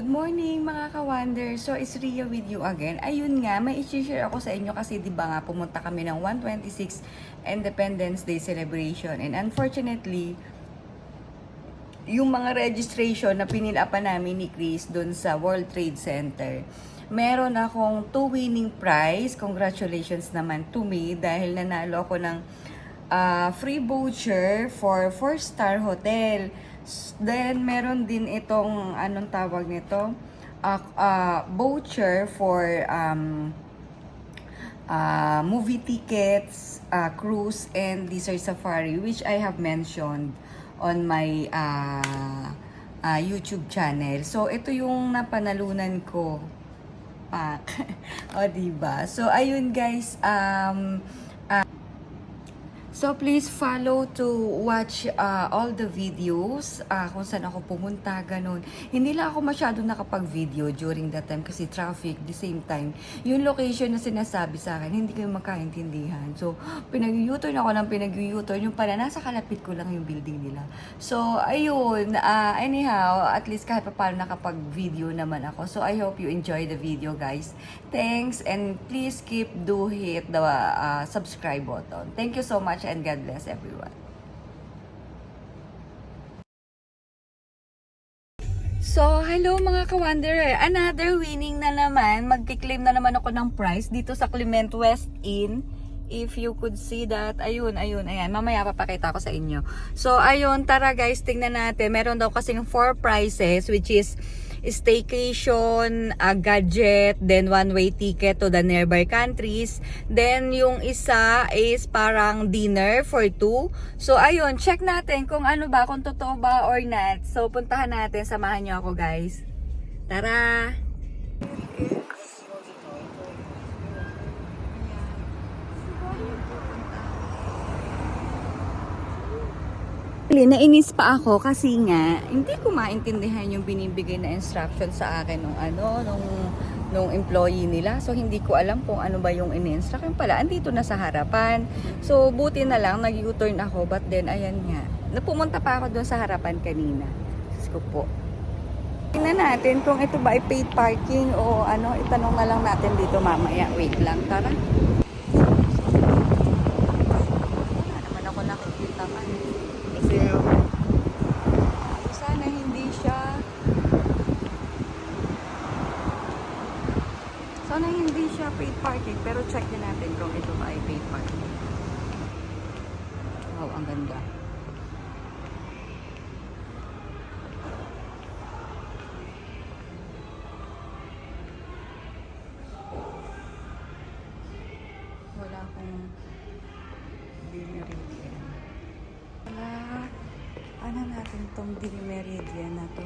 Good morning mga ka-wonder. So, it's Ria with you again. Ayun nga, may i-share ako sa inyo kasi 'di ba nga pumunta kami ng 126 Independence Day celebration and unfortunately, yung mga registration na pinilapan namin ni Chris doon sa World Trade Center, meron akong 2 winning prize. Congratulations naman to me dahil nanalo ako ng free voucher for 4-star hotel. Then, meron din itong, anong tawag nito? Voucher for movie tickets, cruise, and desert safari, which I have mentioned on my YouTube channel. So, ito yung napanalunan ko. O, diba? So, ayun guys, so, please follow to watch all the videos kung saan ako pumunta, ganun. Hindi lang ako masyado nakapag-video during that time kasi traffic, the same time. Yung location na sinasabi sa akin, hindi kayo magkaintindihan. So, pinag-u-turn ako ng pinag-u-turn. Yung pala, nasa kalapit ko lang yung building nila. So, ayun. Anyhow, at least kahit pa paano nakapag-video naman ako. So, I hope you enjoy the video, guys. Thanks, and please hit the subscribe button. Thank you so much, and God bless everyone. So, hello mga ka-wanderer. Another winning na naman. Magkiklaim na naman ako ng prize dito sa Clement West Inn. If you could see that, ayun, ayan. Mamaya papakita ko sa inyo. So, ayun, tara guys, tingnan natin. Meron daw kasing 4 prizes, which is staycation, a gadget, then one-way ticket to the nearby countries. Then, yung isa is parang dinner for 2. So, ayun, check natin kung ano ba, kung totoo ba or not. So, puntahan natin, samahan nyo ako guys. Tara! Nainis pa ako kasi nga hindi ko maintindihan yung binibigay na instruction sa akin nung employee nila. So hindi ko alam kung ano ba yung in-instruct. Yung pala andito na sa harapan. So buti na lang nag-U-turn ako, but then ayan nga. Napumunta pa ako doon sa harapan kanina. Diyos ko po. Tingnan natin kung ito ba ay paid parking o ano. Itanong na lang natin dito mamaya. Wait lang, tara. Wala naman ako nakikita man. Sana hindi siya paid parking, pero check din natin kung ito ba ay paid parking. Wow, ang ganda. Wala akong Meridian. Ano natin tong Meridian na to?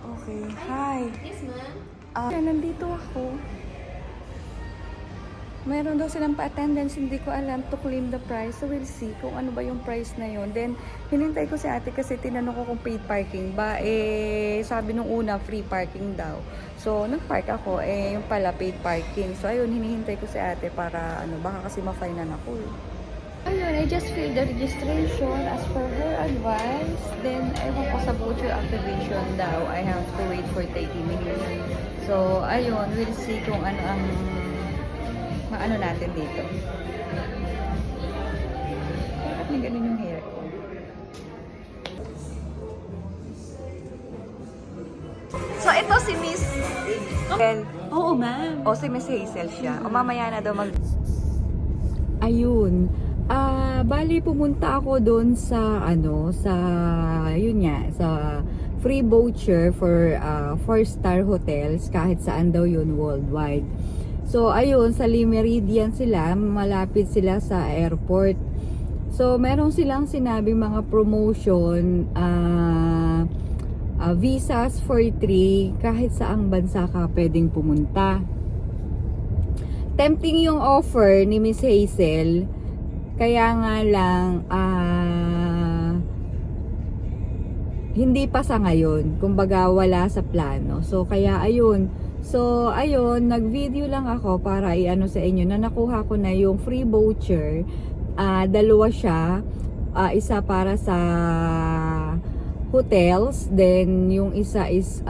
Okay, hi. Yes, ma'am. Nandito ako. Meron daw silang pa-attendance, hindi ko alam to claim the price. So we'll see kung ano ba yung price na yun. Then, hinintay ko si ate kasi tinanong ko kung paid parking ba. Sabi nung una, free parking daw. So, nag-park ako. Yung pala paid parking. So, ayun, hinihintay ko si ate para, baka kasi ma-finean ako eh. Ayun, I just filled the registration as per her advice. Then, ewan ko sa voucher activation daw. I have to wait for 30 minutes. So, ayun, we'll see kung ano ang maano natin dito. Bakit may ganun yung hair ko? So, ito si Miss Hazel. Oo, ma'am. O, si Miss Hazel siya. O, mamaya na daw Ayun. Bali pumunta ako doon sa yun nga, sa free voucher for 4-star hotels kahit saan daw yun worldwide. So ayun, sa Meridian sila, malapit sila sa airport. So meron silang sinabing mga promotion, visas for 3 kahit saang bansa ka pwedeng pumunta. Tempting yung offer ni Miss Hazel. Kaya nga lang, hindi pa sa ngayon. Kumbaga, wala sa plano. So, kaya ayun. So, ayun, nag-video lang ako para i-ano sa inyo na nakuha ko na yung free voucher. Dalawa siya. Isa para sa hotels. Then, yung isa is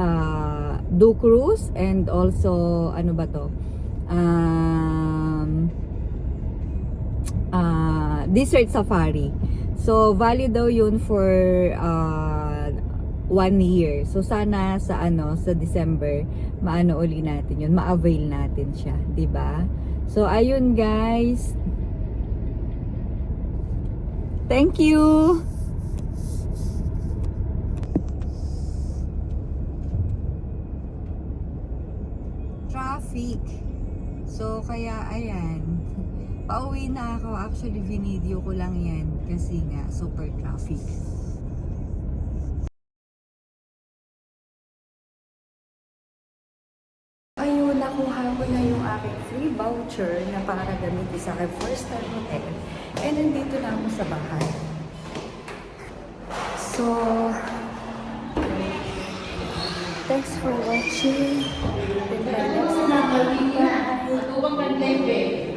Do Cruise and also, ano ba to? Desert Safari. So, valid daw yun for 1 year. So, sana sa December, maano uli natin yun, ma-avail natin siya, 'di ba? So, ayun guys. Thank you. Traffic. So, kaya ayan. Pauwi na ako. Actually, video ko lang yan kasi nga super traffic. Ayun, nakuha ko na yung aking free voucher na para gamitin sa aking 4-star hotel. And nandito na ako sa bahay. So, thanks for watching. Till my next video. Bye!